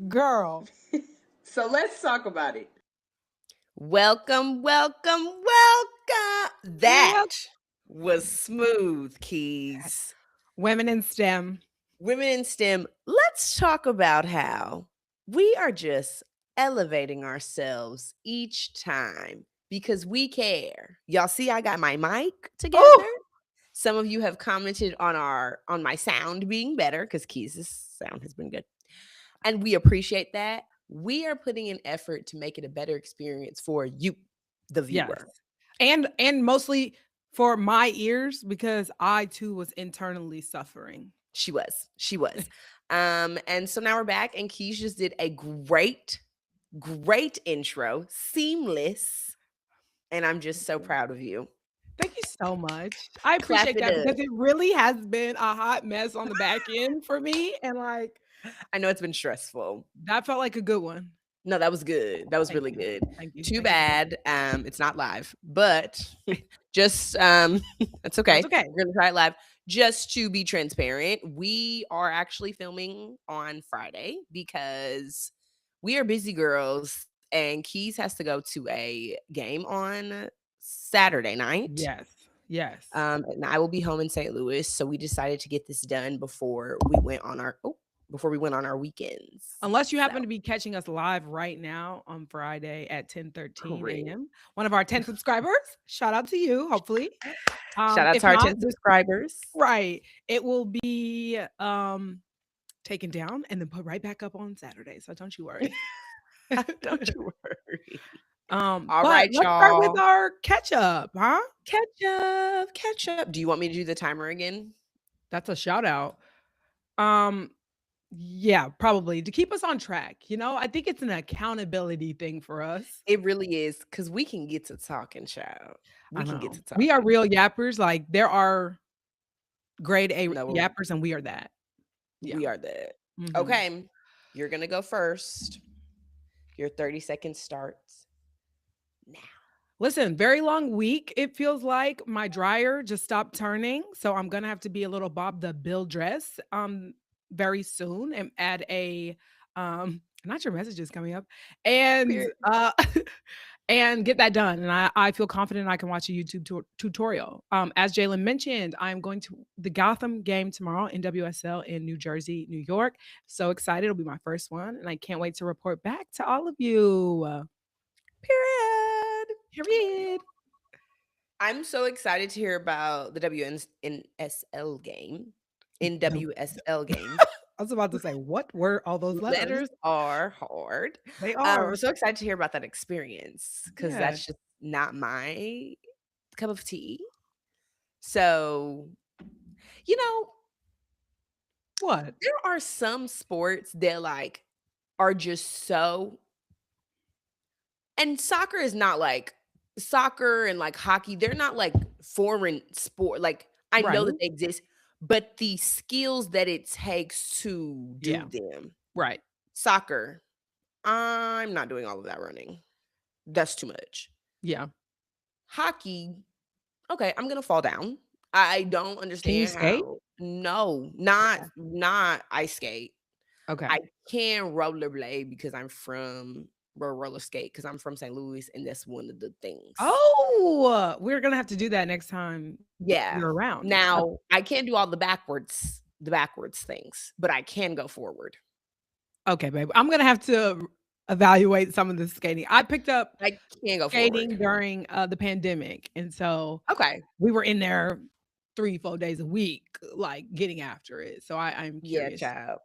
Girl. So let's talk about it. Welcome, welcome, welcome. That Well, was smooth, Keys. women in STEM. Women in STEM, let's talk about how we are just elevating ourselves each time because we care. Y'all see, I got my mic together. Oh, Some of you have commented on my sound being better because Keys' sound has been good. And we appreciate that. We are putting an effort to make it a better experience for you, the yes. viewer. And mostly for my ears because I too was internally suffering. She was. She was. And so now we're back, and Keys just did a great intro, seamless. And I'm just so proud of you. Thank you so much. I Clap appreciate it that up. because it really has been a hot mess on the back end for me. And like I know it's been stressful. that felt like a good one. No, that was good. That was Thank really you. good. Thank you. Too Thank you. bad. It's not live, but just that's okay. That's okay. We're gonna try it live. Just to be transparent, we are actually filming on Friday because we are busy girls, and Keys has to go to a game on Saturday night. Yes. Yes. And I will be home in St. Louis, so we decided to get this done before we went on our weekends. Unless you So, happen to be catching us live right now on Friday at 10:13 correct. a.m. One of our 10 subscribers. Shout out to you, hopefully. Shout out If to our not, 10 subscribers. right, it will be taken down and then put right back up on Saturday. So don't you worry. Don't you worry. All Right, let's start with y'all. our catch up, huh? Catch up, catch up. Do you want me to do the timer again? That's a shout out. Um, yeah, probably to keep us on track. I think it's an accountability thing for us. It really is because we can get to talking, child. I We can get know. to We are talking. real yappers. Like there are grade A No, yappers and we are that. Yeah. we are that. Mhm. Okay, you're going to go first. Your 30 seconds starts now. Listen, very long week. It feels like my dryer just stopped turning, so I'm gonna have to be a little Bob the Bill dress very soon and add a not your messages coming up and Period. and get that done. And I feel confident I can watch a YouTube tutorial. As Jalen mentioned, I'm going to the Gotham game tomorrow in WSL in New Jersey, New York. So excited! It'll be my first one, and I can't wait to report back to all of you. Period. Period. I'm so excited to hear about the WNSL game. The NWSL game. I was about to say, what were all those letters? Letters are hard. They are. I'm so excited to hear about that experience because Yeah. that's just not my cup of tea. So, you know, What? there are some sports that like are just so, and soccer is not like soccer and like hockey, they're not like foreign sport. Like I Right. know that they exist, but the skills that it takes to Yeah. do them. Right. Soccer, I'm not doing all of that running. That's too much. Yeah. Hockey, okay, I'm gonna fall down. I don't Can you understand skate? how. No, Okay. not ice skate. Okay. I can rollerblade because I'm from or roller skate because I'm from St. Louis, and that's one of the things. Oh, we're gonna have to do that next time Yeah. you're around. Now I can't do all the backwards things, but I can go forward. Okay, babe. I'm gonna have to evaluate some of the skating. I picked up I can go skating forward. during the pandemic, and so Okay. we were in there 3, 4 days a week, like getting after it. So I'm Yeah, curious. child.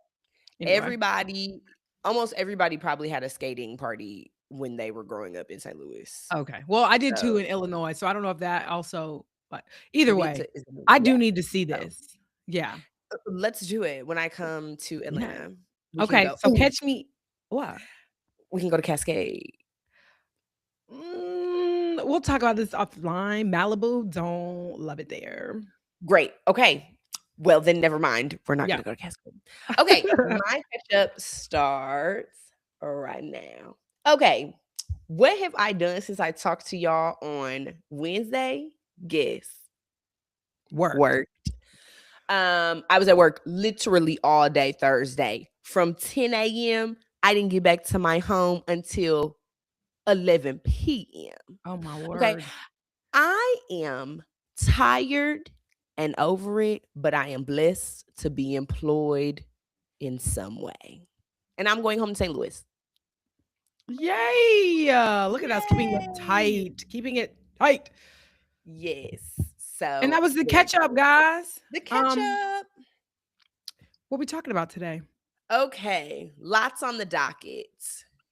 Anyway. Everybody, almost everybody probably had a skating party when they were growing up in St. Louis. Okay. Well, I did too So in Illinois, so I don't know if that also but either maybe way, it's I do yeah. need to see So this. Yeah. let's do it when I come to Yeah. Atlanta. We can Okay, go. so Ooh, catch me what? we can go to Cascade. We'll talk about this offline. Malibu, don't love it there. Great. Okay. Well, then never mind. We're not Yeah. going to go to Cascade. Okay. My catch up starts right now. Okay. What have I done since I talked to y'all on Wednesday? Guess. Work. Worked. I was at work literally all day Thursday. From 10 a.m., I didn't get back to my home until 11 p.m. Oh my Okay. word. I am tired and over it, but I am blessed to be employed in some way. And I'm going home to St. Louis. Yay! Look at us keeping it Yay! tight, keeping it tight. Yes. And So that was the very catch up, excited. guys. The catch up. What we talking about today? Okay, lots on the docket.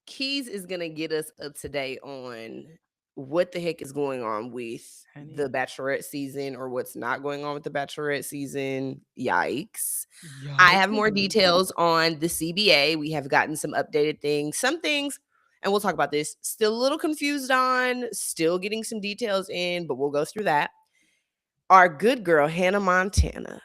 Keys is gonna get us up to date on what the heck is going on with the Honey. Bachelorette season or what's not going on with the Bachelorette season. Yikes. I Yikes have more indeed. details on the CBA. We have gotten some updated things. Some things, and we'll talk about this, still a little confused on, still getting some details in, but we'll go through that. Our good girl, Hannah Montana.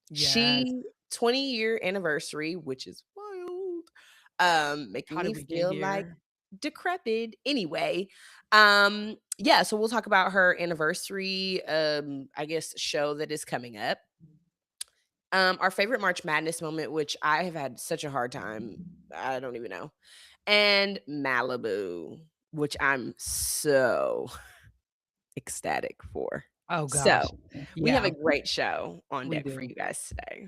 Yes. She 20-year anniversary, which is wild, making How me did we get feel like here? decrepit. Anyway, yeah, so we'll talk about her anniversary, I guess, show that is coming up. Our favorite March Madness moment, which I have had such a hard time, I don't even know, and Malibu, which I'm so ecstatic for. Oh gosh. So we have Yeah, a great show on we deck for do. you guys today.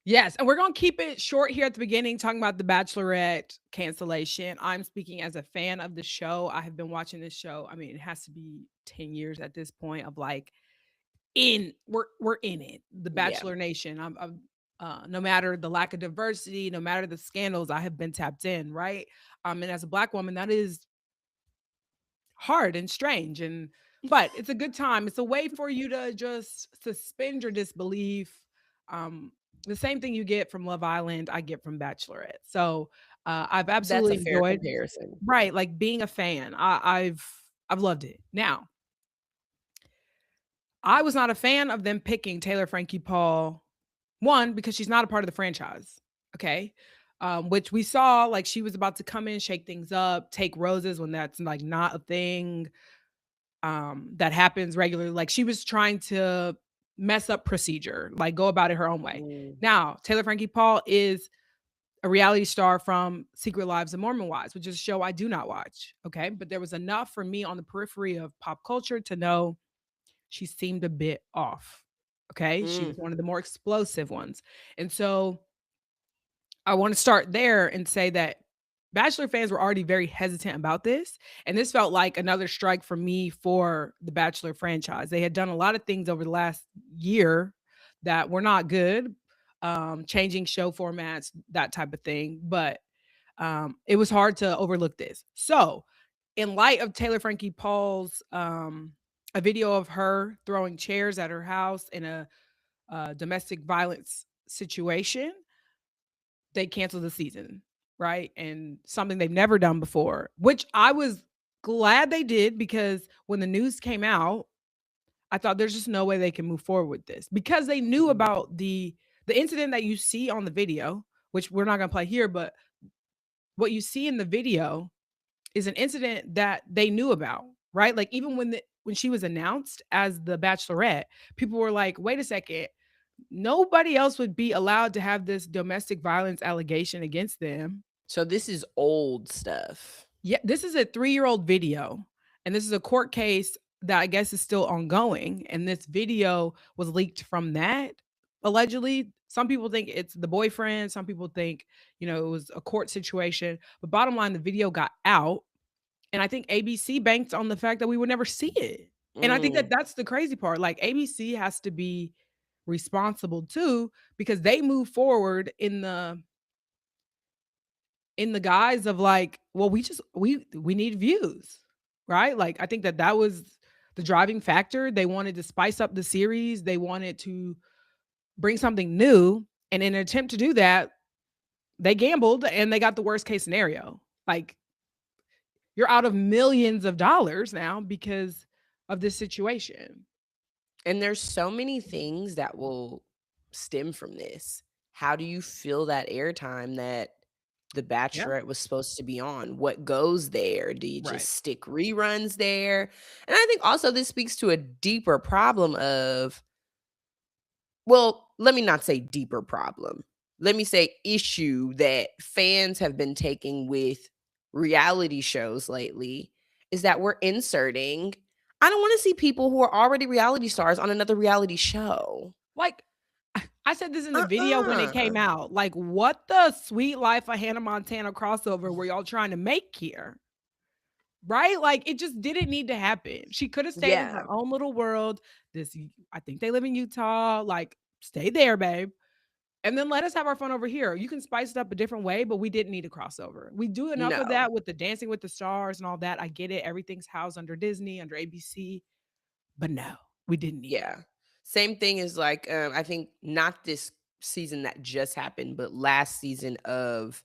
Yes, and we're gonna keep it short here at the beginning, talking about the Bachelorette cancellation. I'm speaking as a fan of the show. I have been watching this show. I mean, it has to be 10 years at this point of like we're in it. The Yeah. Bachelor Nation. No matter the lack of diversity, no matter the scandals, I have been tapped in, right? And as a black woman, that is hard and strange but it's a good time. It's a way for you to just suspend your disbelief. Um, the same thing you get from Love Island, I get from Bachelorette. So I've That's absolutely a fair enjoyed comparison. right, like being a fan. I've loved it. Now, I was not a fan of them picking Taylor Frankie Paul. One, because she's not a part of the franchise. Okay. Which we saw like she was about to come in, shake things up, take roses when that's like not a thing that happens regularly. Like she was trying to mess up procedure, like go about it her own way. Mm. Now, Taylor Frankie Paul is a reality star from Secret Lives of Mormon Wives, which is a show I do not watch. Okay. But there was enough for me on the periphery of pop culture to know she seemed a bit off. Okay. She Mm. was one of the more explosive ones. And so I want to start there and say that Bachelor fans were already very hesitant about this. And this felt like another strike for me for the Bachelor franchise. They had done a lot of things over the last year that were not good, changing show formats, that type of thing. But it was hard to overlook this. So, in light of Taylor Frankie Paul's a video of her throwing chairs at her house in a domestic violence situation, they canceled the season, right? And something they've never done before, which I was glad they did because when the news came out, I thought there's just no way they can move forward with this because they knew Mm. about the incident that you see on the video, which we're not going to play here, but what you see in the video is an incident that they knew about, right? Like even when she was announced as the bachelorette, people were like, "Wait a second, nobody else would be allowed to have this domestic violence allegation against them." So this is old stuff. Yeah, this is a 3-year-old video, and this is a court case that I guess is still ongoing, and this video was leaked from that, allegedly. Some people think it's the boyfriend, some people think, it was a court situation, but bottom line, the video got out, and I think ABC banked on the fact that we would never see it, and I think that Mm. that's the crazy part, like, ABC has to be responsible too because they move forward in the guise of like, well, we need views, right? Like I think that that was the driving factor. They wanted to spice up the series. They wanted to bring something new, and in an attempt to do that, they gambled and they got the worst case scenario. Like you're out of millions of dollars now because of this situation. And there's so many things that will stem from this. How do you fill that airtime that The Yeah, Bachelorette was supposed to be on? What goes there? Do you right. just stick reruns there? And I think also this speaks to a deeper problem of well, let me not say deeper problem. Let me say issue that fans have been taking with reality shows lately is that we're inserting I don't want to see people who are already reality stars on another reality show. Like, I said this in the video when it Uh-uh. came out. Like, what the Sweet Life of Hannah Montana crossover were y'all trying to make here? Right? Like, it just didn't need to happen. She could have stayed in Yeah. her own little world. I think they live in Utah. Like, stay there, babe. And then let us have our fun over here. You can spice it up a different way, but we didn't need a crossover. We do enough of No. that with the Dancing with the Stars and all that. I get it. Everything's housed under Disney, under ABC. But no, we didn't need it. Yeah. Same thing as like I think not this season that just happened, but last season of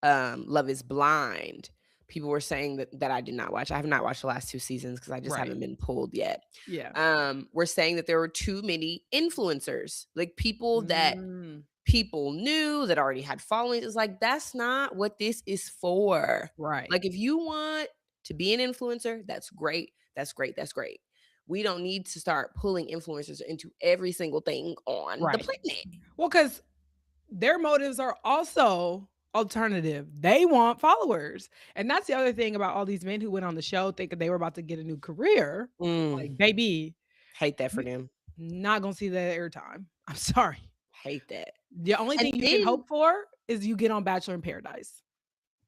Love is Blind. People were saying that I did not watch. I have not watched the last 2 seasons because I just Right. haven't been pulled yet. Yeah. We're saying that there were too many influencers, like people that Mm, people knew that already had followings. It's like that's not what this is for. right. Like if you want to be an influencer, that's great. That's great. That's great. We don't need to start pulling influencers into every single thing on the Right. planet. Well, because their motives are also alternative. They want followers. And that's the other thing about all these men who went on the show thinking they were about to get a new career. Mm, Like, baby, hate that for you them. not gonna see that airtime. I'm sorry. Hate that. The only thing And you can then hope for is you get on Bachelor in Paradise.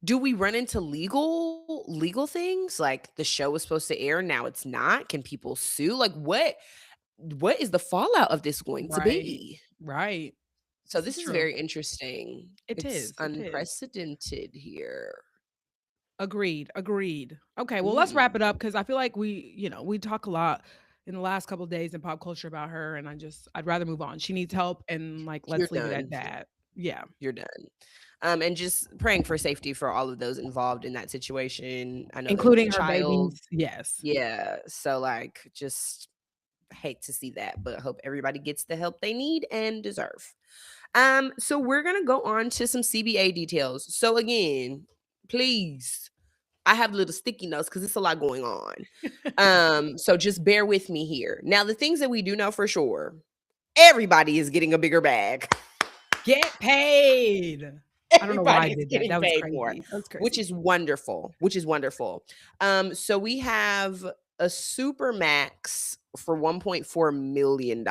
do we run into legal things? Like the show was supposed to air, now it's not. Can people sue? Like what is the fallout of this going to Right. be? Right. So This this is is true. very interesting. It It's is. It is. unprecedented here. Agreed. Agreed. Okay. Well, let's wrap Mm, it up because I feel like we talk a lot in the last couple of days in pop culture about her, and I'd rather move on. She needs help, and like, you're let's leave it at done. that. Yeah. You're done. And just praying for safety for all of those involved in that situation. I know there was a Including her child. babies. Yes. Yeah. So like just hate to see that, but hope everybody gets the help they need and deserve. So we're gonna go on to some CBA details. So again, please, I have little sticky notes because it's a lot going on. So just bear with me here. Now, the things that we do know for sure, everybody is getting a bigger bag. Get paid. I don't know why I Everybody is did that. getting That was paid more, crazy. That was which crazy. is wonderful. Which is wonderful. So we have a super max for $1.4 million,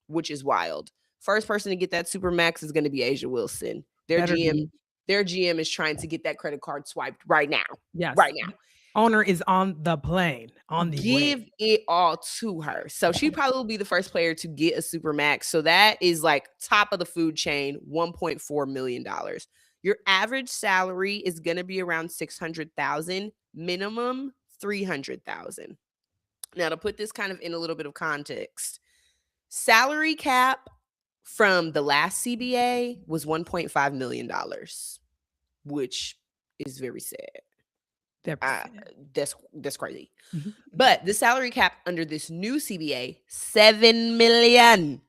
which is wild. First person to get that super max is going to be Asia Wilson. Their Better GM, be. their GM is trying to get that credit card swiped right now. Yes. Right now. Owner is on the plane, on the Give way. it all to her. So she probably will be the first player to get a super max. So that is like top of the food chain, $1.4 million. Your average salary is going to be around 600,000, minimum 300,000. Now to put this kind of in a little bit of context, salary cap from the last CBA was $1.5 million, which is very sad. They're Uh, sad. that's crazy. Mhm, mhm. But the salary cap under this new CBA, 7 million.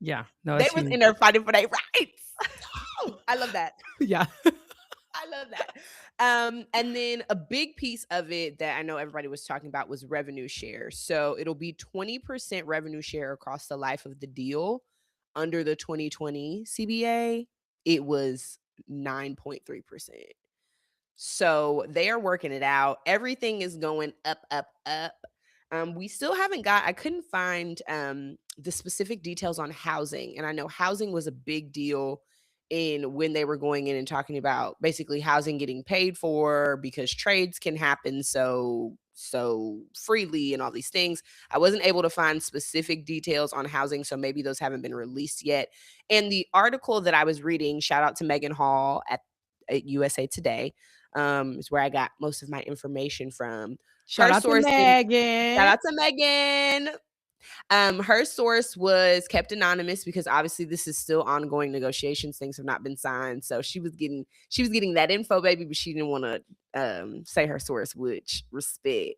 Yeah. No, They it's was huge. in there fighting for their rights. Oh, I love that. Yeah. I love that. And then a big piece of it that I know everybody was talking about was revenue share. So it'll be 20% revenue share across the life of the deal. Under the 2020 CBA, it was 9.3%. So they are working it out. Everything is going up, up, up. We still haven't I couldn't find the specific details on housing. And I know housing was a big deal in when they were going in and talking about basically housing getting paid for because trades can happen so freely and all these things. I wasn't able to find specific details on housing, so maybe those haven't been released yet. And the article that I was reading, shout out to Megan Hall at USA Today, is where I got most of my information from. Shout Her out to source didn't Shout Megan. out to Megan. Her source was kept anonymous because obviously this is still ongoing negotiations. Things have not been signed. So she was getting that info, baby, but she didn't want to say her source, which respect.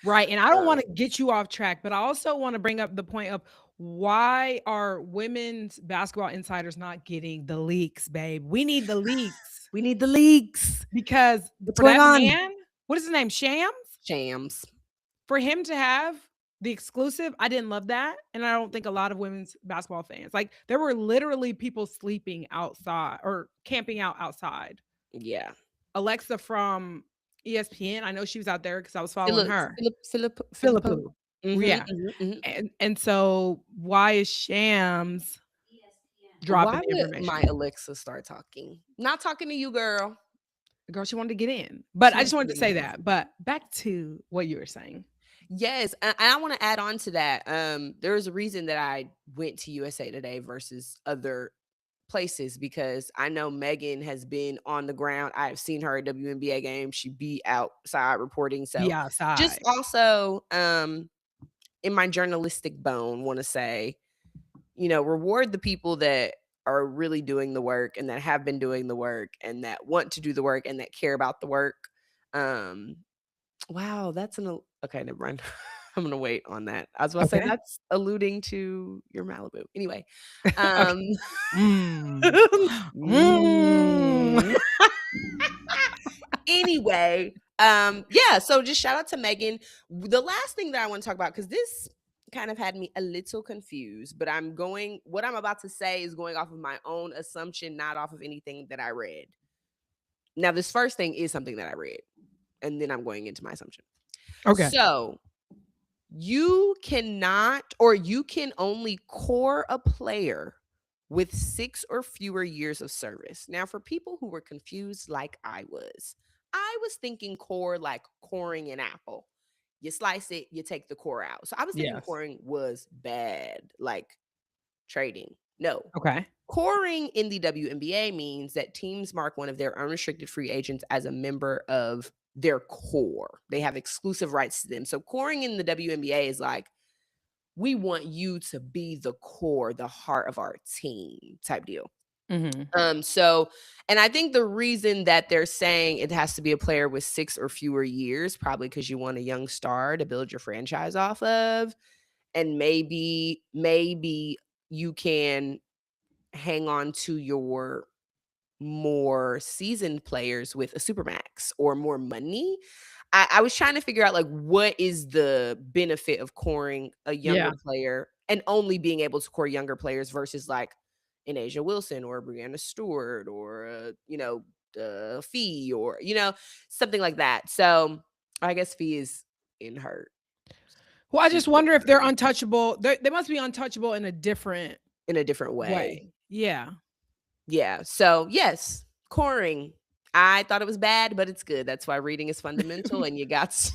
Right, and I don't Um, wanna get you off track, but I also wanna bring up the point of why are women's basketball insiders not getting the leaks, babe? We need the leaks we need the leaks. because What's for going that on? man, what is his name, Shams? Shams. For him to have The exclusive, I didn't love that, and I don't think a lot of women's basketball fans. Like, there were literally people sleeping outside or camping out outside. Yeah. Alexa from ESPN, I know she was out there because I was following Philip her. Philippo. Philippou. Mhm, Yeah, mhm, mhm. and so why is Shams dropping Why the would my information? Alexa start talking? Not talking to you, girl. The girl, she wanted to get in, but She I wants just to wanted get to in the say that, conversation. but back to what you were saying. Yes, and I wanna add on to that. There's a reason that I went to USA Today versus other places because I know Megan has been on the ground. I've seen her at WNBA games. She be outside reporting. Be So just outside. also in my journalistic bone, want to say, reward the people that are really doing the work and that have been doing the work and that want to do the work and that care about the work. Um, wow, okay, never mind. I'm gonna wait on that. I was about to say Okay. that's alluding to your Malibu. Anyway, Okay. um, Mm. Mm. mm. Anyway, yeah, so just shout out to Megan. The last thing that I want to talk about, because this kind of had me a little confused, but what I'm about to say is going off of my own assumption, not off of anything that I read. Now, this first thing is something that I read, and then I'm going into my assumption. Okay. So you cannot, or you can only core a player with 6 or fewer years of service. Now, for people who were confused like I was thinking core like coring an apple. You slice it, you take the core out. So I was thinking Yes. coring was bad, like trading. No. Okay. Coring in the WNBA means that teams mark one of their unrestricted free agents as a member of their core. They have exclusive rights to them. So coring in the WNBA is like, we want you to be the core, the heart of our team type deal. Mhm. So and I think the reason that they're saying it has to be a player with 6 or fewer years, probably because you want a young star to build your franchise off of. And maybe you can hang on to your more seasoned players with a supermax or more money. I was trying to figure out like what is the benefit of coring a younger Yeah. player and only being able to core younger players versus like an Asia Wilson or a Brianna Stewart or Fee or something like that. So I guess Fee is in her Well, I just CBA wonder if they're term untouchable. They must be untouchable in a different in a different way. way. Yeah. Yeah. So yes, coring. I thought it was bad, but it's good. That's why reading is fundamental, and you gotta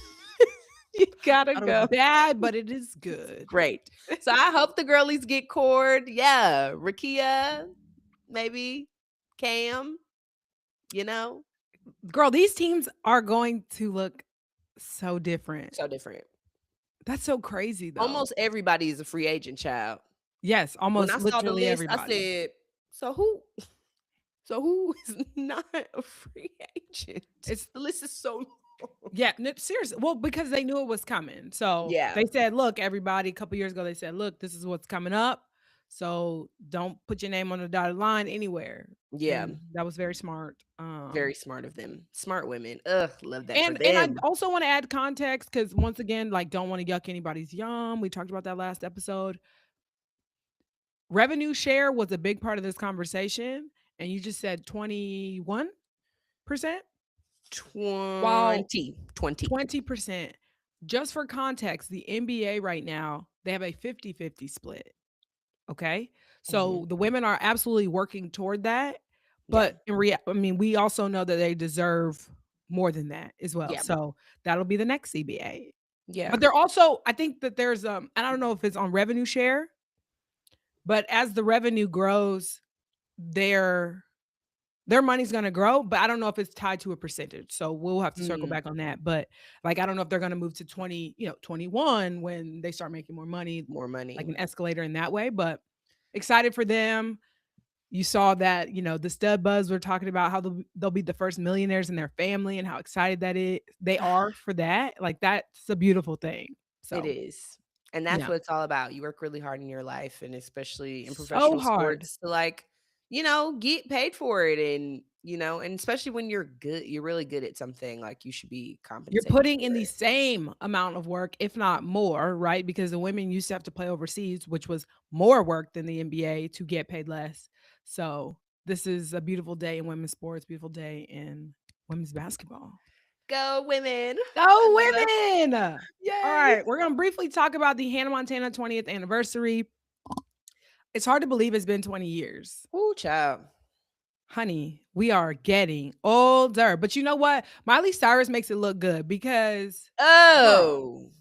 Thought it was go. bad, but it is good. Great. So I hope the girlies get cored. Yeah, Rakia, maybe Cam. You know, Girl, these teams are going to look so different. so different. That's so crazy, though. Almost everybody is a free agent, child. Yes, When almost I saw the literally list, I everybody. said, "So who? So who is not a free agent?" It's The list is so long. yeah, seriously. Well, because they knew it was coming. So Yeah, they said, look, everybody, a couple years ago, they said, look, this is what's coming up. So don't put your name on the dotted line anywhere. yeah. And that was very smart. Very smart of them. Smart women. Ugh, love that for And I them. also want to add context because once again, like, don't want to yuck anybody's yum. We talked about that last episode. Revenue share was a big part of this conversation, and you just said 21%, while 20. 20%. Just for context, the NBA right now, they have a 50-50 split, okay? Mhm. So the women are absolutely working toward that, Yeah. but I mean, we also know that they deserve more than that as well. Yeah. So that'll be the next CBA. Yeah. But they're also I think that there's, I don't know if it's on revenue share, but as the revenue grows, their their money's gonna grow, but I don't know if it's tied to a percentage, so we'll have to circle Mm, back on that, but, like, I don't know if they're gonna move to 20, 21 when they start making more money, more like money. an escalator in that way, but excited for them. You saw that, the stud buzz were talking about how they'll be the first millionaires in their family and how excited they are for that, like, that's a beautiful thing, It so, is. And that's yeah. what it's all about. You work really hard in your life and especially in So professional hard. sports to like, get paid for it, and and especially when you're really good at something, like you should be You're compensated putting in for the it. same amount of work, if not more, right? Because the women used to have to play overseas, which was more work than the NBA to get paid less. So this is a beautiful day in women's sports, beautiful day in women's basketball. Go women. I Go love us. women! All Yay. right, we're gonna briefly talk about the Hannah Montana 20th anniversary. It's hard to believe it's been 20 years. Ooh, child. Honey, we are getting older. But you know what? Miley Cyrus makes it look good because, girl, Oh,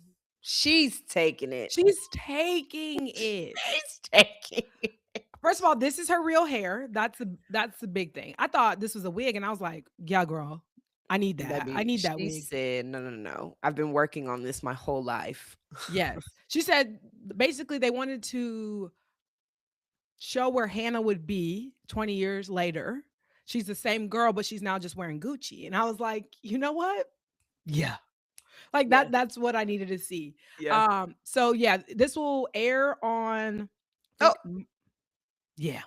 she's taking it. she's taking it. She's taking it. First of all, this is her real hair. That's the big thing. I thought this was a wig, and I was like, "Yeah, girl, I need that. I Baby, need that she wig." said, no, no, no. I've been working on this my whole life. Yes, she said basically they wanted to show where Hannah would be 20 years later. She's the same girl, but she's now just wearing Gucci, and I was like, "You know what? Yeah." Like, Yeah. that's what I needed to see. Yeah. So yeah, this will air on, I Oh, think yeah.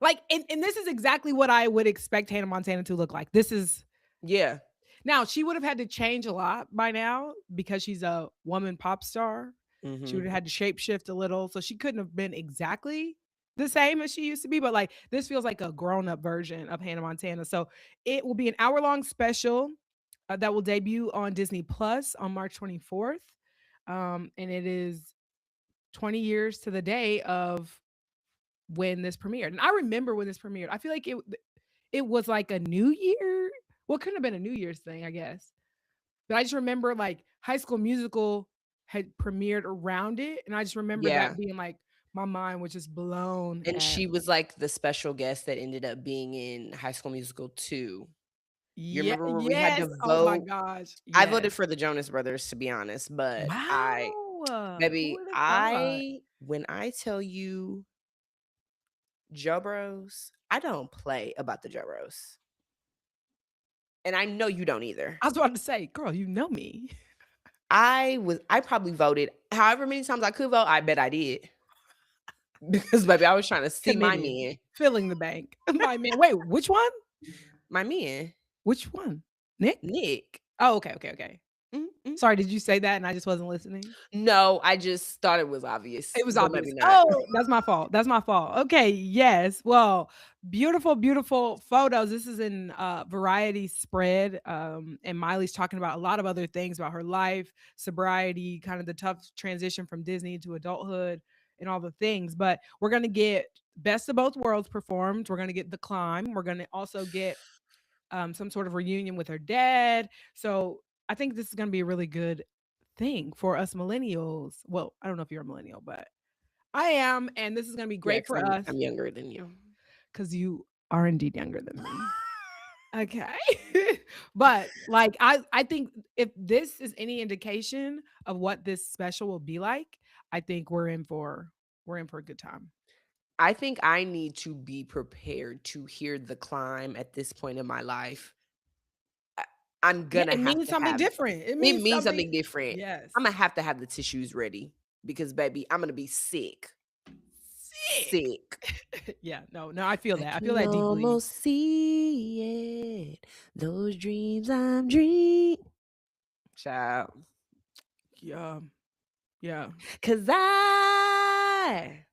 Like, and this is exactly what I would expect Hannah Montana to look like. This is yeah. now she would have had to change a lot by now because she's a woman pop star. She would Hmm. have had to shapeshift a little, so she couldn't have been exactly the same as she used to be, but, like, this feels like a grown-up version of Hannah Montana. So, it will be an hour-long special, that will debut on Disney Plus on March 24th, and it is 20 years to the day of when this premiered, and I remember when this premiered. I feel like it was like a New Year, well, it couldn't have been a New Year's thing, I guess, but I just remember, like, High School Musical had premiered around it, and I just remember Yeah. that being, like, my mind was just blown And at she was like the special guest that ended up being in High School Musical 2. You yeah, remember where we had yes, to oh my vote? gosh, I yes. voted for the Jonas Brothers, to be honest, but Wow, who baby, would have thought? when I tell you Joe Bros, I don't play about the Joe Bros. And I know you don't either. I was about to say, "Girl, you know me." I probably voted however many times I could vote, I bet I did. Because baby, I was trying to see my Committed, men. filling the bank. My man wait, which one? My men. Which one? Nick? Nick. Oh, okay, okay, okay. Mm, mm. Sorry, did you say that and I just wasn't listening? No, I just thought it was obvious, It was but obvious. maybe not. Oh, that's my fault. That's my fault. Okay, yes. Well, beautiful, beautiful photos. This is in Variety spread. And Miley's talking about a lot of other things about her life, sobriety, kind of the tough transition from Disney to adulthood and all the things. But we're gonna get Best of Both Worlds performed. We're gonna get The Climb. We're gonna also get some sort of reunion with her dad. So I think this is gonna be a really good thing for us millennials. Well, I don't know if you're a millennial, but I am, and this is gonna be Yeah, great 'cause for us I'm younger than you. because you are indeed younger than me. Okay. But, like, I think if this is any indication of what this special will be like, I think we're in for a good time. I think I need to be prepared to hear The Climb at this point in my life. I I'm Yeah, gonna it have means to something have different. It it means means something. something different. Yes. Imma have to have the tissues ready because, baby, I'm gonna be sick. Sick. Sick. Yeah, no, I feel I that. I feel can that deeply. almost see it, those dreams I'm child. Yeah. Yeah. 'Cause I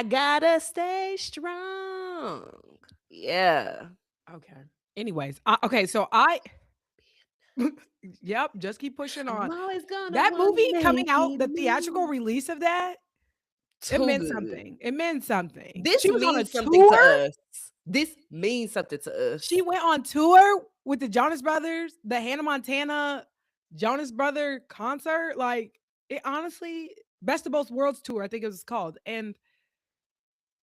gotta stay strong. Yeah. Okay. Anyways, okay, so I yep, just keep pushing I'm on. always gonna That wanna movie coming make out, it the theatrical move. release of that, it Too meant good. something. It meant something. This She was on a means something to tour. us. This means something to She us. went on tour with the Jonas Brothers, the Hannah Montana Jonas Brother concert. Like, it honestly, Best of Both Worlds tour, I think it was called. And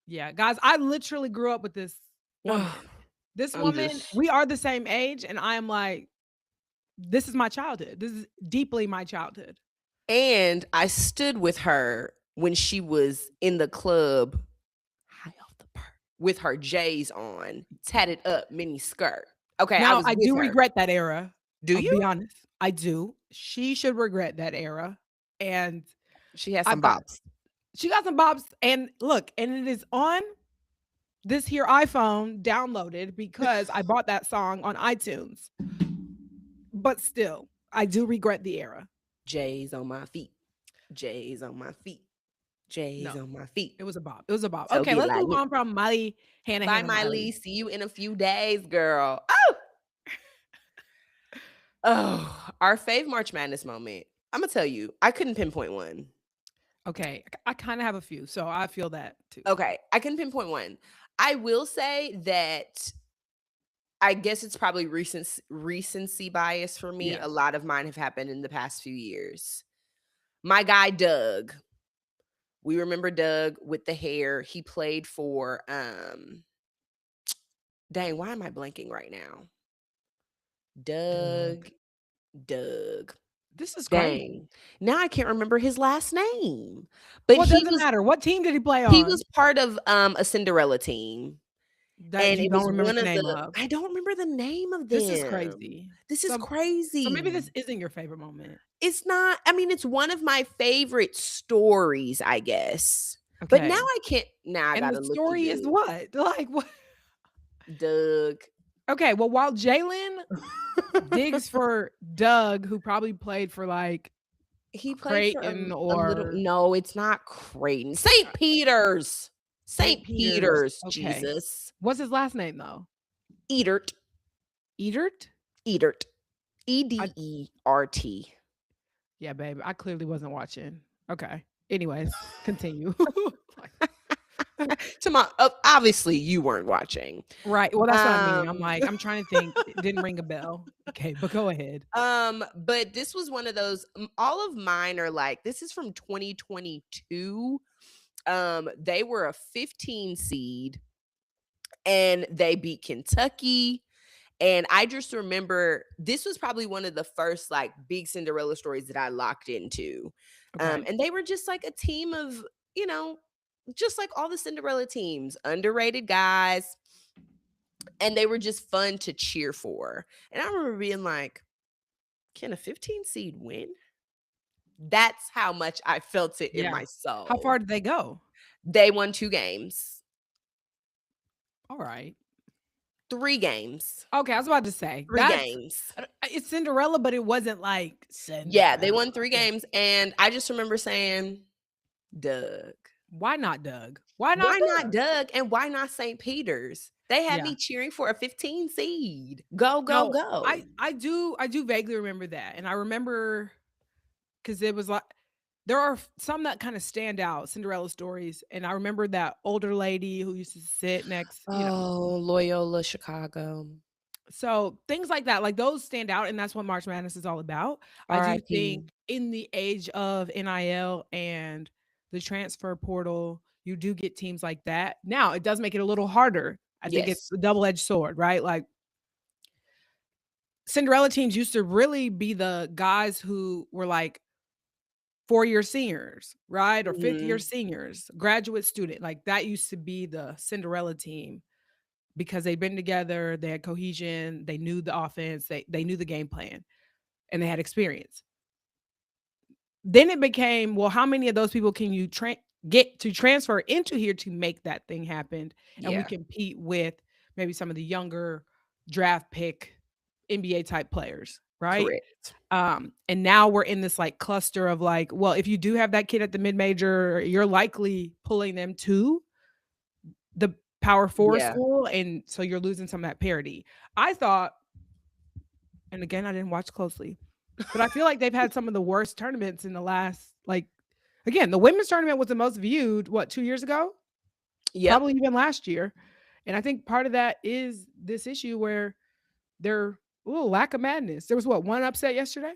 yeah, guys, I literally grew up with this Ugh, woman. This I'm woman, just we are the same age, and I am like, this is my childhood. This is deeply my childhood. and I stood with her when she was in the club, high off the perk, with her J's on, tatted up mini skirt. Okay, I Now, was I with do her. regret that era. Do I'll you? be honest. I do. She should regret that era. And She has I some thought bops. she got some bops. And look, and it is on this here iPhone downloaded because I bought that song on iTunes. But still, I do regret the era. J's on my feet. J's on my feet. J's No, on my feet. it was a bop. It was a bop. So Okay, get let's like move me. on from Miley, Bye, Hannah, Miley. Miley. See you in a few days, girl. Oh, our fave March Madness moment. I'm gonna tell you, I couldn't pinpoint one. Okay, I kind of have a few, so I feel that too. Okay, I couldn't pinpoint one. I will say that I guess it's probably recency bias for me. Yeah. A lot of mine have happened in the past few years. My guy Doug. We remember Doug with the hair. He played for dang, why am I blanking right now? Doug. Doug. This is crazy. Dang. Now I can't remember his last name. But Well, it doesn't matter. What team did he play he on was part of a Cinderella team. that And you it don't was remember one the of name the of? I don't remember the name of This is them. crazy. This is So maybe this crazy. isn't your favorite moment. It's not, I mean, it's one of my favorite stories, I guess. But now Okay. I can't, now I And the gotta look story is again. what? Like what? Doug. Okay, well, while Jalen digs for Doug, who probably played for like He played for Creighton a little, or no, it's not Creighton. St. Peter's. St. St. Peter's. Peter's, Okay. Jesus. What's his last name though? Edert. Edert? Edert. I, Edert. yeah, babe. I clearly wasn't watching. Okay. Anyways, continue. Obviously, you weren't watching. Right. Well, that's what I mean. I'm like, I'm trying to think. It didn't ring a bell. Okay, but go ahead. But this was one of those. All of mine are like, this is from 2022. They were a 15 seed, and they beat Kentucky. And I just remember this was probably one of the first like big Cinderella stories that I locked into. Okay. And they were just like a team of, you know, just like all the Cinderella teams, underrated guys, and they were just fun to cheer for. And I remember being like, can a 15 seed win? That's how much I felt it in Yeah. my soul. How far did they go? They won 2 games. All right. 3 games. Okay, I was about to say 3 games. It's Cinderella, but it wasn't like Cinderella. Yeah, they won 3 games, and I just remember saying, Doug. Why not Doug? Why not Why Doug? not Doug, and why not St. Peter's? They had me cheering for a 15 seed. Go, go, No, go. I do vaguely remember that, and I remember because it was like there are some that kind of stand out, Cinderella stories, and I remember that older lady who used to sit next, Oh, Loyola, Chicago. So things like that, like those stand out, and that's what March Madness is all about. I do R.I.P. think in the age of NIL and the transfer portal, you do get teams like that. Now, it does make it a little harder. I think it's Yes. a double-edged sword, right? Like Cinderella teams used to really be the guys who were like 4-year seniors, right? Or 5th-year Mhm. seniors, graduate student. Like that used to be the Cinderella team because they'd been together, they had cohesion, they knew the offense, they knew the game plan, and they had experience. Then it became, well, how many of those people can you get to transfer into here to make that thing happen? And we Yeah. compete with maybe some of the younger draft pick NBA type players, right? Correct. And now we're in this like cluster of like, well, if you do have that kid at the mid major, you're likely pulling them to the Power 4 Yeah. school, and so you're losing some of that parity. I thought, and again, I didn't watch closely, but I feel like they've had some of the worst tournaments in the last, like, again, the women's tournament was the most viewed, what, 2 years ago? Yep. Probably even last year. And I think part of that is this issue where they're a little lack of madness. There was what, one upset yesterday?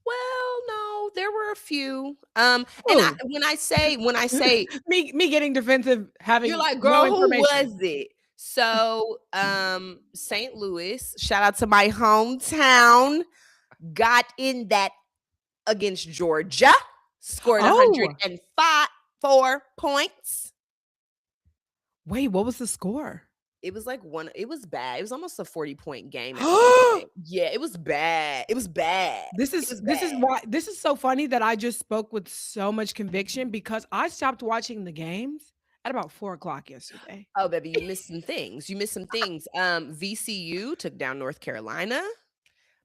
Well, no, there were a few. And when I say me getting defensive, having you're like, no girl, who information. was it? So, St. Louis, shout out to my hometown, got in that against Georgia, scored Oh, 104 points. wait, what was the score? It was like it was bad. It was almost a 40-point game at one point. Yeah, it was bad. It was bad. This is why this is so funny that I just spoke with so much conviction because I stopped watching the games at about 4 o'clock yesterday. Oh, baby, you missed some things. You missed some things. VCU took down North Carolina.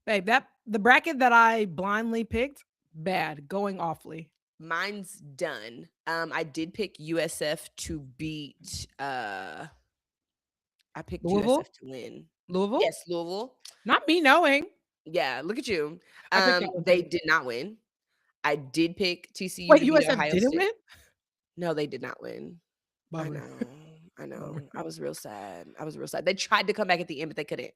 Babe, that the bracket that I blindly picked, bad, going awfully. Mine's done. I did pick USF to beat I picked Louisville? USF to win. Louisville? Yes, Louisville. Not me knowing. Yeah, look at you. I picked that one They too. did not win. I did pick TCU Wait, to beat USF Ohio didn't State. win? No, they did not win. I Bummer. know. I Bummer. know. I was real sad. I was real sad. They tried to come back at the end, but they couldn't.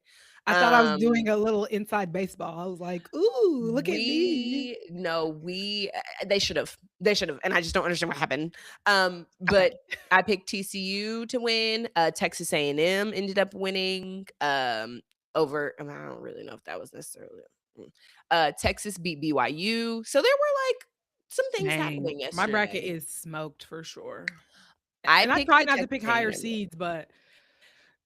I thought I was doing Um, a little inside baseball. I was like, "Ooh, look at me." we no, we they should have. They should have, and I just don't understand what happened. Okay. But I picked TCU to win. Texas A&M ended up winning. Over. I don't really know if that was necessarily. Texas beat BYU, so there were like some things Dang, happening my bracket yesterday. is smoked for sure. I And I picked try the not to Texas pick higher A&M. seeds, but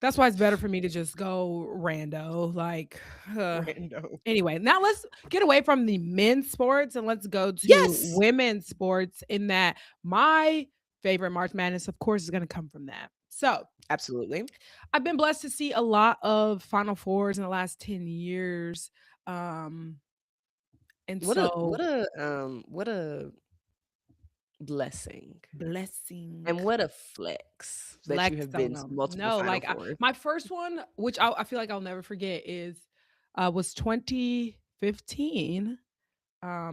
that's why it's better for me to just go rando, like, Rando. anyway, now let's get away from the men's sports and let's go to Yes, women's sports in that my favorite March Madness, of course, is gonna come from that. So, absolutely. I've been blessed to see a lot of Final Fours in the last 10 years, um, and so What a blessing blessing. and what a flex that you Flex have on been to them. multiple No, Final like, Fours. my first one, which I feel like I'll never forget was 2015,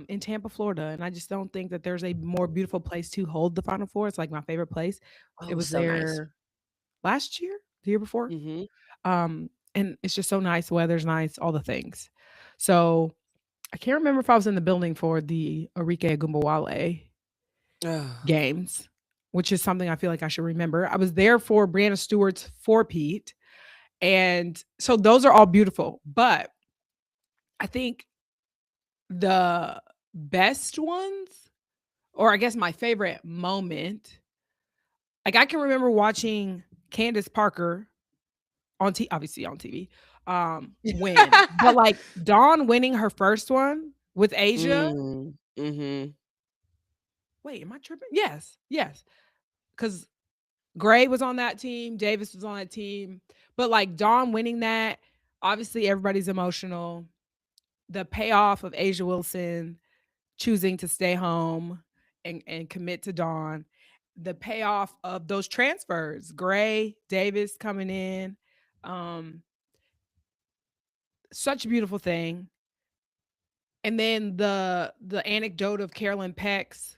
in Tampa, Florida, and I just don't think that there's a more beautiful place to hold the Final Four. It's, like, my favorite place. Oh, It it was was so nice. there last year? The year before? Mhm. And it's just so nice, weather's nice, all the things. So, I can't remember if I was in the building for the Arike Agumbawale games, which is something I feel like I should remember. I was there for Brianna Stewart's four-peat, and so those are all beautiful, but I think the best ones, or I guess my favorite moment, like, I can remember watching Candace Parker obviously on TV, win, but, like, Dawn winning her first one with Asia. Mhm. Wait, am I tripping? Yes, because Gray was on that team, Davis was on that team, but, like, Dawn winning that, obviously everybody's emotional. The payoff of Asia Wilson choosing to stay home and commit to Dawn, the payoff of those transfers, Gray, Davis coming in, um, such a beautiful thing. And then the anecdote of Carolyn Peck's,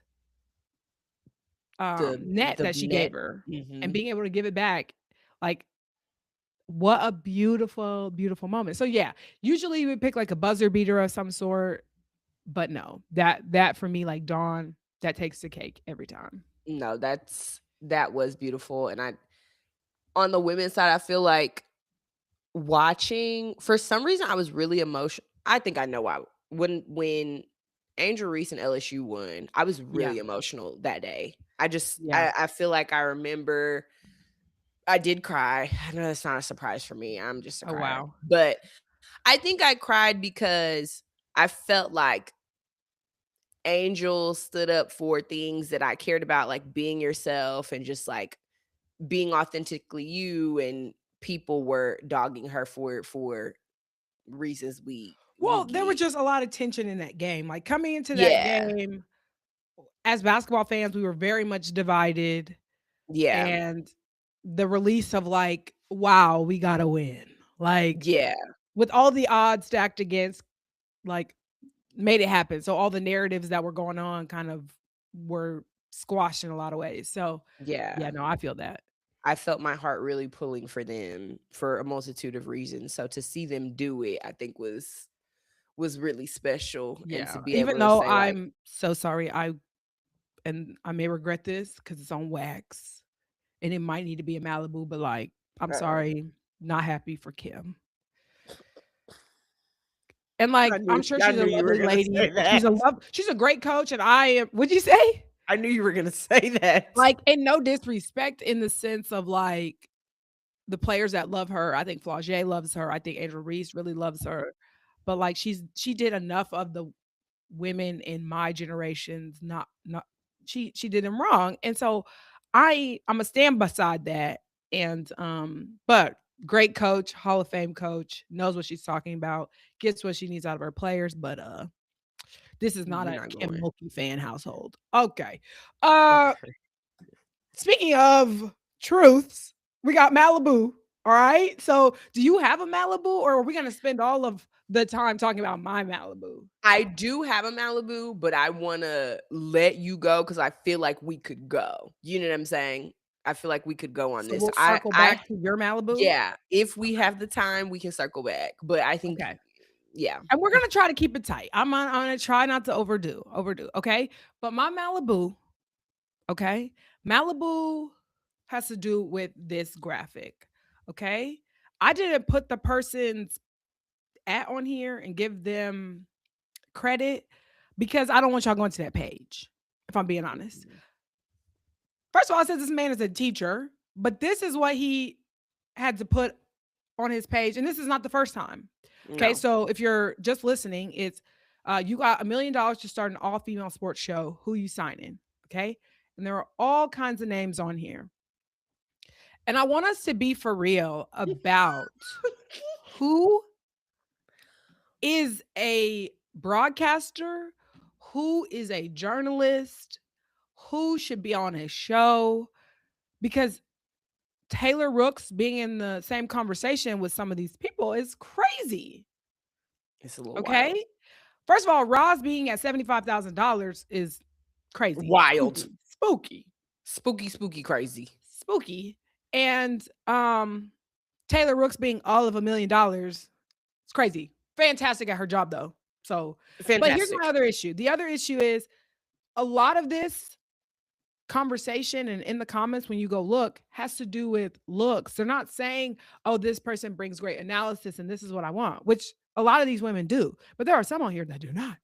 net The that she net. gave her and Mhm. being able to give it back, like, what a beautiful, beautiful moment. So, yeah, usually you would pick, like, a buzzer beater of some sort, but no, that for me, like, Dawn, that takes the cake every time. No, that was beautiful, and I on the women's side, I feel like watching for some reason, I was really emotional. I think I know why. When Angel Reese and LSU won, I was Yeah, really emotional that day. yeah. I feel like I remember I did cry. I know that's not a surprise for me. I'm just a Oh, crier. wow. But I think I cried because I felt like Angel stood up for things that I cared about, like being yourself and just like being authentically you, and people were dogging her for reasons we Well, there was get. just a lot of tension in that game. Like, coming into that Yeah. game, as basketball fans, we were very much divided, Yeah. and the release of, like, "Wow, we gotta win." Like, Yeah. with all the odds stacked against, like, made it happen. So all the narratives that were going on kind of were squashed in a lot of ways. So, yeah, Yeah. no, I feel that. I felt my heart really pulling for them for a multitude of reasons. So to see them do it, I think was really special, and to Yeah, be even able to though say like, I'm so sorry, I may regret this because it's on wax, and it might need to be in Malibu, but, like, I'm "Uh-oh." sorry, not happy for Kim. And, like, I'm sure I she's knew a you were lovely gonna say lady. that. She's a great coach, and I am what'd you say? I knew you were gonna say that. Like, and no disrespect in the sense of, like, the players that love her. I think Flau'jae loves her. I think Angel Reese really loves her. But, like, she did enough of the women in my generations not she did them wrong. And so I'm a stand beside that. And but great coach, Hall of Fame coach, knows what she's talking about, gets what she needs out of her players, but this is not We're a not Kim going. Mulkey fan household. Okay. Uh Okay. Speaking of truths, we got Malibu. All right. So do you have a Malibu, or are we gonna spend all of the time talking about my Malibu? I do have a Malibu, but I wanna let you go because I feel like we could go. You know what I'm saying? I feel like we could go on So this. we'll circle I back to your Malibu. Yeah, if we have the time, we can circle back. But I think Okay. yeah. And we're gonna try to keep it tight. I'm gonna try not to overdo. Okay. But my Malibu, okay, Malibu has to do with this graphic. Okay. I didn't put the person's at on here and give them credit because I don't want y'all going to that page, if I'm being honest. Mhm. First of all, it says this man is a teacher, but this is what he had to put on his page. And this is not the first time. Okay. No. So if you're just listening, it's you got $1 million to start an all female sports show. Who you signing? Okay. And there are all kinds of names on here. And I want us to be for real about who is a broadcaster, who is a journalist, who should be on a show, because Taylor Rooks being in the same conversation with some of these people is crazy. It's a little wild. Okay. First of all, Roz being at $75,000 is crazy, Wild. spooky, spooky, Spooky, spooky, crazy. spooky. And Taylor Rooks being all of $1 million, it's crazy. Fantastic at her job though. So, but here's Fantastic. my other issue. The other issue is a lot of this conversation and in the comments when you go look has to do with looks. They're not saying, "Oh, this person brings great analysis and this is what I want," which a lot of these women do. But there are some on here that do not.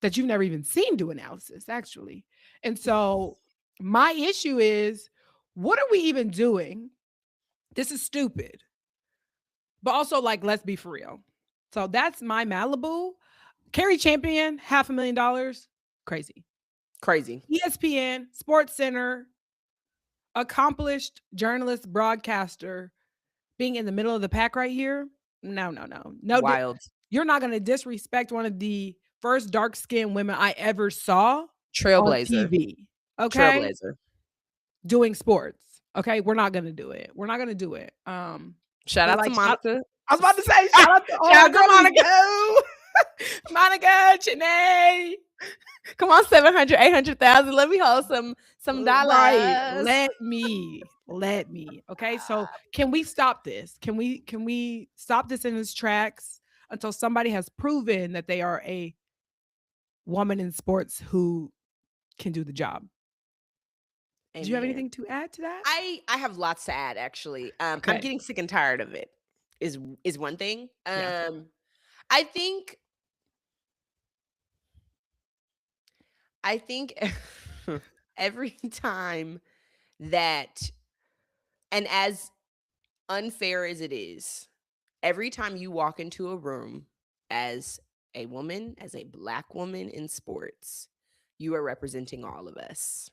That you've never even seen do analysis actually. And so my issue is, what are we even doing? This is stupid. But also, like, let's be for real. So that's my Malibu. Carrie Champion, $500,000. Crazy. Crazy. ESPN, Sports Center, accomplished journalist, broadcaster, being in the middle of the pack right here. No, no, no. No, Wild. you're not going to disrespect one of the first dark skinned women I ever saw on Trailblazer. TV. Okay. Trailblazer. Doing sports. Okay. We're not going to do it. We're not going to do it. Shout But out to like, Monica. I was about to say, shout out to all Shout the out to girlies. Monica, Janae. Come on, 700, 800,000. Let me hold some Right. dollars. Let me. Okay. So can we stop this? Can we stop this in its tracks until somebody has proven that they are a woman in sports who can do the job? Do you have Amen. anything to add to that? I have lots to add actually. I'm Okay. getting sick and tired of it. Is one thing. Yeah. I think I think every time that, and as unfair as it is, every time you walk into a room as a woman, as a Black woman in sports, you are representing all of us.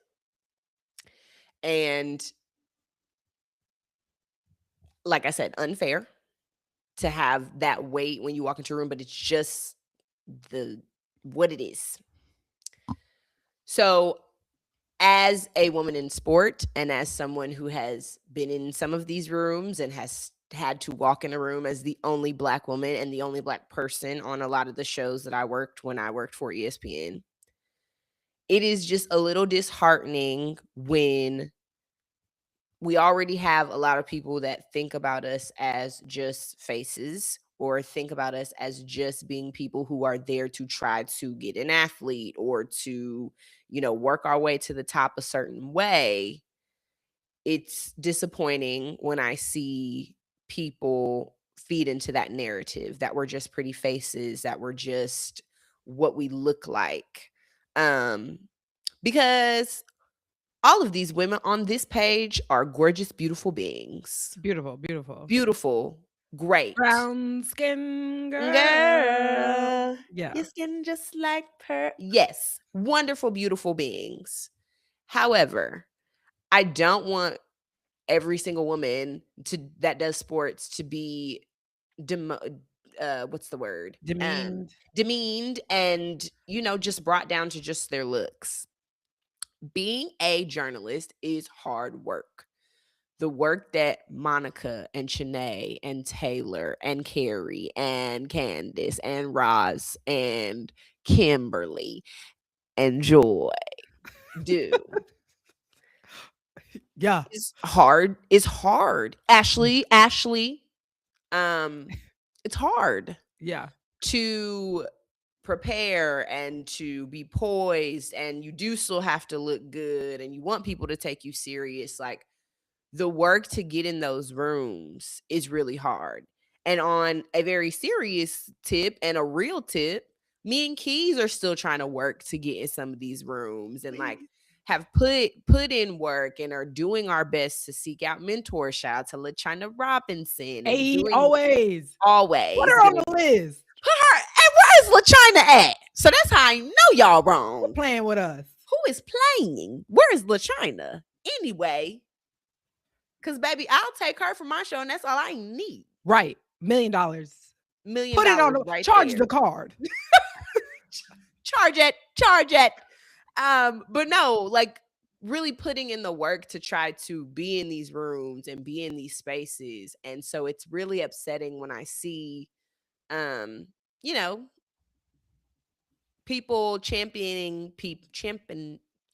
And like I said, unfair to have that weight when you walk into a room, but it's just the what it is. So as a woman in sport and as someone who has been in some of these rooms and has had to walk in a room as the only Black woman and the only Black person on a lot of the shows that I worked when I worked for ESPN, it is just a little disheartening when we already have a lot of people that think about us as just faces or think about us as just being people who are there to try to get an athlete or to, work our way to the top a certain way. It's disappointing when I see people feed into that narrative that we're just pretty faces, that we're just what we look like. Um, because all of these women on this page are gorgeous, beautiful beings. Beautiful, beautiful. Beautiful, great. Brown skin girl. Girl, Yeah. your skin just like pearl. Yes, wonderful, beautiful beings. However, I don't want every single woman that does sports to be demo what's the word? Demeaned. Demeaned and, just brought down to just their looks. Being a journalist is hard work. The work that Monica and Shanae and Taylor and Carrie and Candace and Roz and Kimberly and Joy do Yeah. is hard. Is hard. Ashley, um, it's hard Yeah. to prepare and to be poised, and you do still have to look good, and you want people to take you serious. Like, the work to get in those rooms is really hard. And on a very serious tip and a real tip, me and Keys are still trying to work to get in some of these rooms and like have put in work and are doing our best to seek out mentorship. Shout out to LaChina Robinson and Hey, doing always. Put always her on getting the list. put her. And where is LaChina at? So that's how I know y'all Quit wrong. playing with us. Who is playing? Where is LaChina? Anyway, because, baby, I'll take her for my show, and that's all I need. Right. $1 million. $1 million Put it on the right charge there. the card. Charge it. But no, like, really putting in the work to try to be in these rooms and be in these spaces. And so it's really upsetting when I see, you know, people championing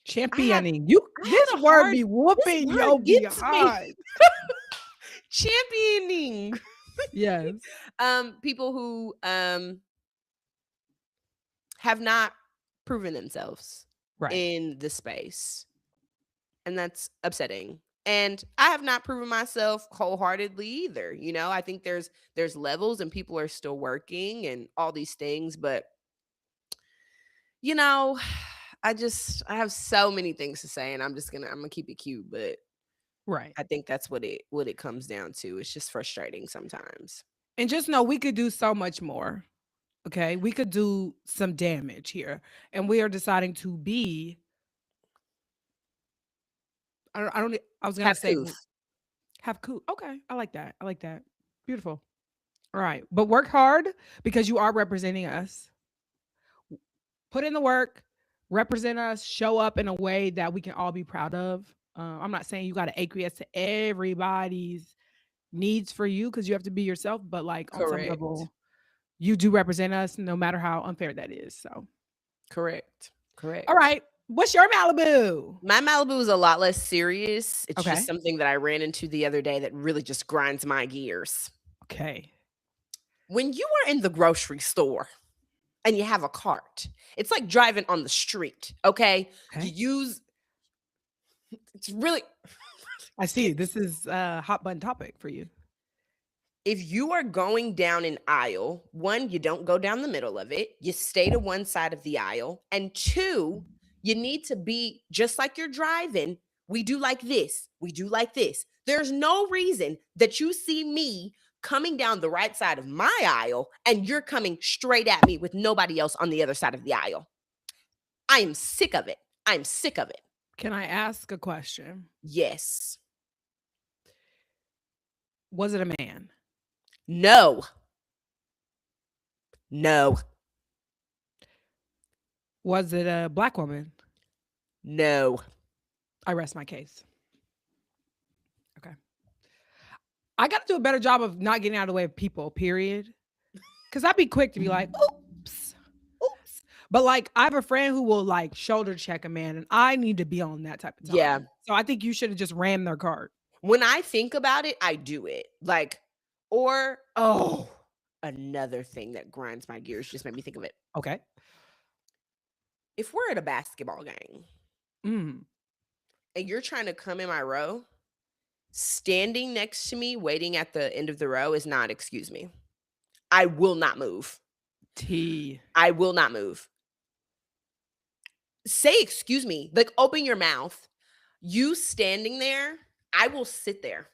Championing. You I this have a word hard be this whooping word your gets me. behind. Championing. Yes. People who have not proven themselves Right. in the space. And that's upsetting. And I have not proven myself wholeheartedly either. I think there's levels and people are still working and all these things, but I have so many things to say, and I'm gonna keep it cute, but Right. I think that's what it comes down to. It's just frustrating sometimes. And just know we could do so much more. Okay. We could do some damage here. And we are deciding to be I don't I was gonna Have say coof. have cool. Okay. I like that. I like that. Beautiful. All right. But work hard because you are representing us. Put in the work, represent us, show up in a way that we can all be proud of. I'm not saying you got to acquiesce to everybody's needs for you because you have to be yourself, but like on some Correct. level, you do represent us no matter how unfair that is. So, Correct. all right. What's your Malibu? My Malibu is a lot less serious. It's Okay. just something that I ran into the other day that really just grinds my gears. Okay. When you are in the grocery store and you have a cart, it's like driving on the street, okay? Okay. It's really, I see. This is a hot button topic for you. if you are going down an aisle, one, you don't go down the middle of it. You stay to one side of the aisle. And two, you need to be just like you're driving. We do like this. We do like this. There's no reason that you see me coming down the right side of my aisle and you're coming straight at me with nobody else on the other side of the aisle. I am sick of it. I'm sick of it. Can I ask a question? Yes. Was it a man? No. No. Was it a black woman? No. I rest my case. Okay. I got to do a better job of not getting out of the way of people, period. Because I'd be quick to be like, oops. But like, I have a friend who will like shoulder check a man, and I need to be on that type of time. Yeah. So I think you should have just rammed their cart. When I think about it, I do it. Like, another thing that grinds my gears just made me think of it. Okay. If we're at a basketball game Mm. and you're trying to come in my row, standing next to me, waiting at the end of the row is not excuse me. I will not move. I will not move. Say excuse me. Like, open your mouth. You standing there, I will sit there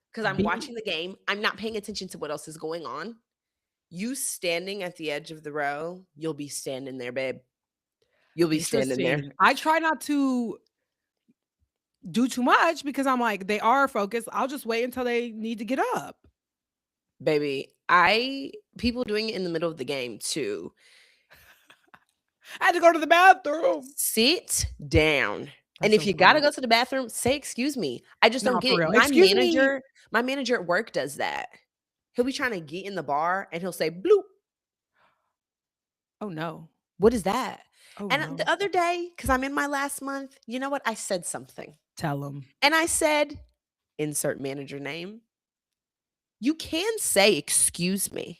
because I'm watching the game. I'm not paying attention to what else is going on. You standing at the edge of the row, you'll be standing there, babe. You'll be standing there. I try not to do too much because I'm like, they are focused. I'll just wait until they need to get up. Baby, people doing it in the middle of the game too. I had to go to the bathroom. Sit down. And That's if so you gotta funny. go to the bathroom, say excuse me. I just don't No, get for it. real. Excuse me. My manager at work does that. He'll be trying to get in the bar and he'll say bloop. Oh no. What is that? Oh And no. the other day, because I'm in my last month, you know what? I said something. Tell them. And I said, insert manager name. You can say excuse me.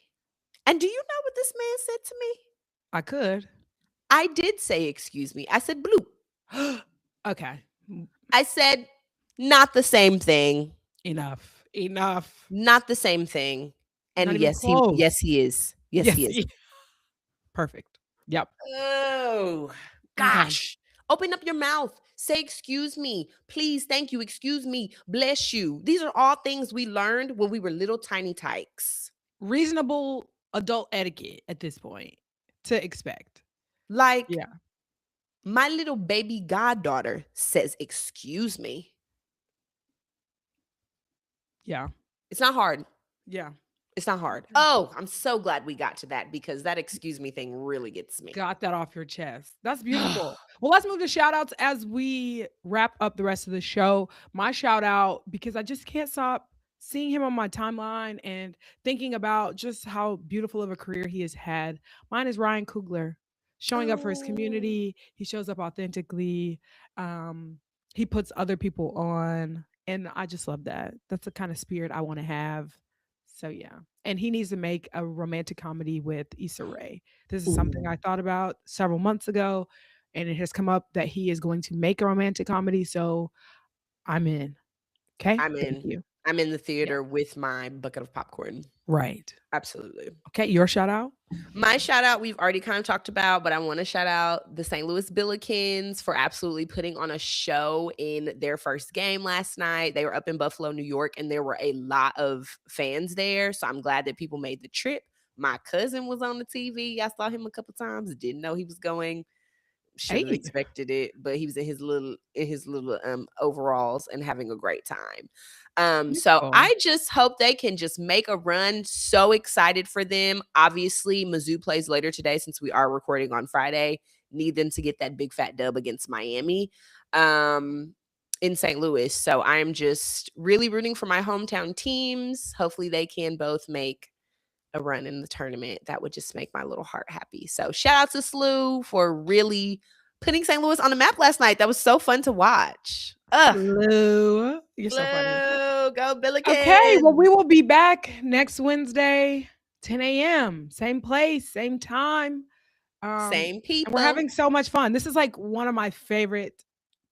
And do you know what this man said to me? I could. I did say excuse me. I said bloop. Okay. I said not the same thing. Enough. Enough. Not the same thing. And Not even yes, close. he is. Yes, Yes. he is. Perfect. Yep. Oh, Okay. gosh. Open up your mouth. Say, excuse me. Please, thank you. Excuse me. Bless you. These are all things we learned when we were little tiny tykes. Reasonable adult etiquette at this point to expect. Like, Yeah. my little baby goddaughter says, excuse me. Yeah. It's not hard. Yeah. It's not hard. Oh, I'm so glad we got to that because that excuse me thing really gets me. Got that off your chest. That's beautiful. Well, let's move to shout outs as we wrap up the rest of the show. My shout out, because I just can't stop seeing him on my timeline and thinking about just how beautiful of a career he has had. Mine is Ryan Coogler, showing up for his Oh. community. He shows up authentically. Um, he puts other people on. And I just love that. That's the kind of spirit I want to have. So yeah. And he needs to make a romantic comedy with Issa Rae. This is something I Ooh. thought about several months ago, and it has come up that he is going to make a romantic comedy. So I'm in. Okay. I'm Thank in. you. I'm in the Yeah. theater with my bucket of popcorn. Right. Absolutely. Okay. Your shout out. My shout out, we've already kind of talked about, but I want to shout out the St. Louis Billikens for absolutely putting on a show in their first game last night. They were up in Buffalo, New York, and there were a lot of fans there. So I'm glad that people made the trip. My cousin was on the TV. I saw him a couple times. Didn't know he was going. Should have Hey, expected it, but he was in his little overalls and having a great time. So beautiful. I just hope they can just make a run. So excited for them. Obviously, Mizzou plays later today since we are recording on Friday. Need them to get that big fat dub against Miami in St. Louis. So I'm just really rooting for my hometown teams. Hopefully they can both make a run in the tournament. That would just make my little heart happy. So shout out to SLU for really putting St. Louis on the map last night. That was so fun to watch. Ugh. Blue. You're so funny. SLU, go Okay. Well, Billikens. we will be back next Wednesday, 10 a.m. Same place, same time. Same And we're people. having so much fun. This is like one of my favorite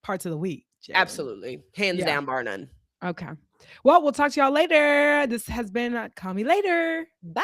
parts of the week, Jalen. Absolutely. Hands Yeah. down, bar none. Okay. Well, we'll talk to y'all later. This has been Call Me Later. Bye.